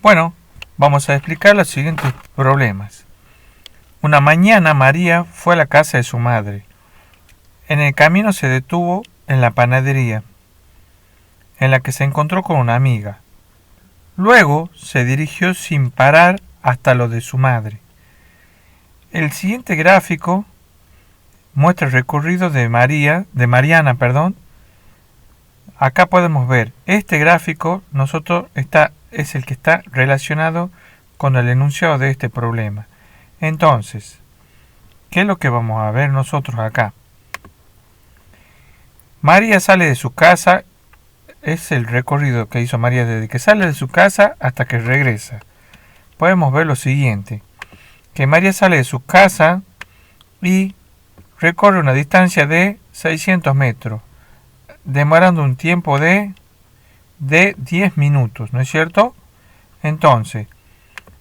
Bueno, vamos a explicar los siguientes problemas. Una mañana María fue a la casa de su madre. En el camino se detuvo en la panadería, en la que se encontró con una amiga. Luego se dirigió sin parar hasta lo de su madre. El siguiente gráfico muestra el recorrido de Mariana. Acá podemos ver, este gráfico es el que está relacionado con el enunciado de este problema. Entonces, ¿qué es lo que vamos a ver nosotros acá? María sale de su casa, es el recorrido que hizo María desde que sale de su casa hasta que regresa. Podemos ver lo siguiente, que María sale de su casa y recorre una distancia de 600 metros, demorando un tiempo de 10 minutos, ¿no es cierto? Entonces,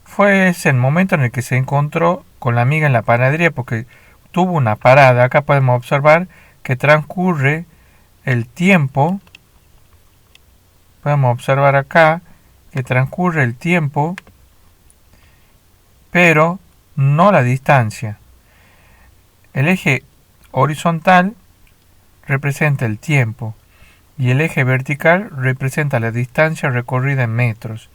fue ese el momento en el que se encontró con la amiga en la panadería porque tuvo una parada. Acá podemos observar que transcurre el tiempo. Podemos observar acá que transcurre el tiempo, pero no la distancia. El eje horizontal representa el tiempo y el eje vertical representa la distancia recorrida en metros.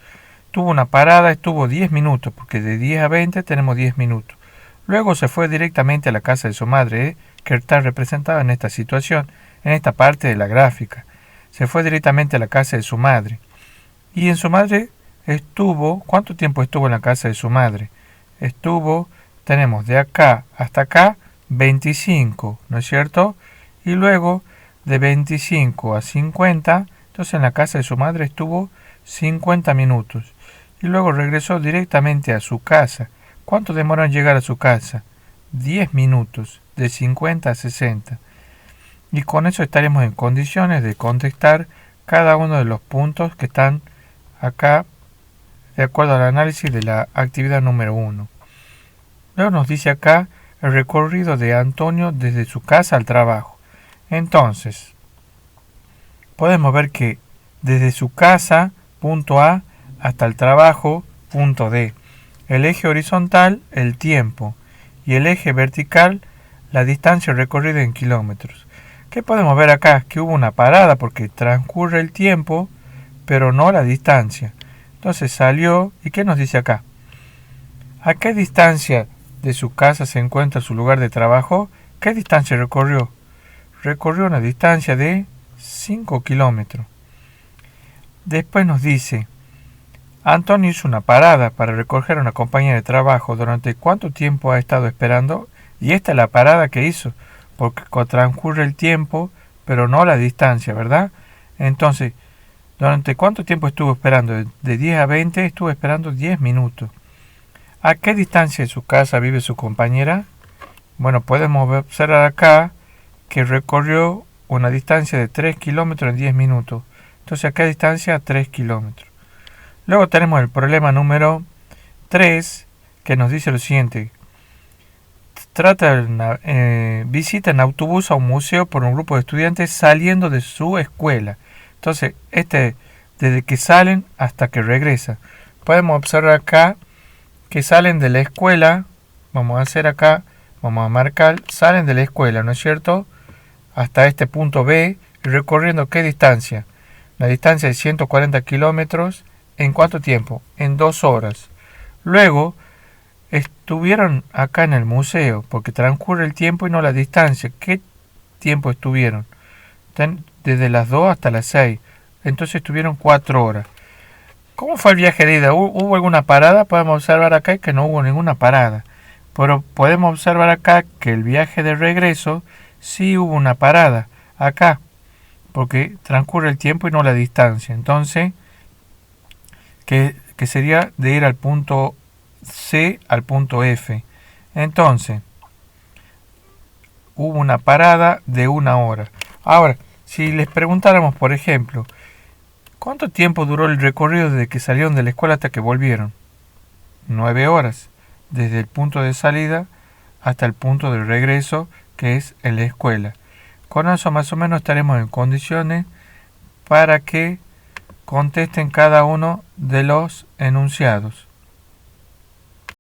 Tuvo una parada, estuvo 10 minutos, porque de 10 a 20 tenemos 10 minutos. Luego se fue directamente a la casa de su madre, que está representada en esta situación, en esta parte de la gráfica. Se fue directamente a la casa de su madre. Y en su madre ¿cuánto tiempo estuvo en la casa de su madre? Tenemos de acá hasta acá 25, ¿no es cierto? Y luego de 25 a 50, entonces en la casa de su madre estuvo 50 minutos. Y luego regresó directamente a su casa. ¿Cuánto demoró en llegar a su casa? 10 minutos, de 50 a 60. Y con eso estaremos en condiciones de contestar cada uno de los puntos que están acá de acuerdo al análisis de la actividad número 1. Luego nos dice acá el recorrido de Antonio desde su casa al trabajo. Entonces, podemos ver que desde su casa, punto A, hasta el trabajo, punto D. El eje horizontal, el tiempo, y el eje vertical, la distancia recorrida en kilómetros. ¿Qué podemos ver acá? Que hubo una parada porque transcurre el tiempo, pero no la distancia. Entonces salió, ¿y qué nos dice acá? ¿A qué distancia de su casa se encuentra su lugar de trabajo? ¿Qué distancia recorrió? Recorrió una distancia de 5 kilómetros. Después nos dice, Antonio hizo una parada para recoger a una compañera de trabajo. ¿Durante cuánto tiempo ha estado esperando? Y esta es la parada que hizo, porque transcurre el tiempo, pero no la distancia, ¿verdad? Entonces, ¿durante cuánto tiempo estuvo esperando? De 10 a 20 estuvo esperando 10 minutos. ¿A qué distancia de su casa vive su compañera? Bueno, podemos observar acá que recorrió una distancia de 3 kilómetros en 10 minutos. Entonces, ¿a qué distancia? 3 kilómetros. Luego tenemos el problema número 3, que nos dice lo siguiente. Visita en autobús a un museo por un grupo de estudiantes saliendo de su escuela. Entonces, desde que salen hasta que regresan. Podemos observar acá que salen de la escuela. Vamos a marcar, salen de la escuela, ¿no es cierto? Hasta este punto B, recorriendo ¿qué distancia? La distancia de 140 kilómetros. ¿En cuánto tiempo? En 2 horas. Luego, estuvieron acá en el museo, porque transcurre el tiempo y no la distancia. ¿Qué tiempo estuvieron? Desde las 2 hasta las 6. Entonces estuvieron 4 horas. ¿Cómo fue el viaje de ida? ¿Hubo alguna parada? Podemos observar acá que no hubo ninguna parada. Pero podemos observar acá que el viaje de regreso sí hubo una parada. Acá. Porque transcurre el tiempo y no la distancia. Entonces, que sería de ir al punto C al punto F. Entonces, hubo una parada de 1 hora. Ahora, si les preguntáramos, por ejemplo, ¿cuánto tiempo duró el recorrido desde que salieron de la escuela hasta que volvieron? 9 horas. Desde el punto de salida hasta el punto de regreso, que es en la escuela. Con eso más o menos estaremos en condiciones para que contesten cada uno de los enunciados.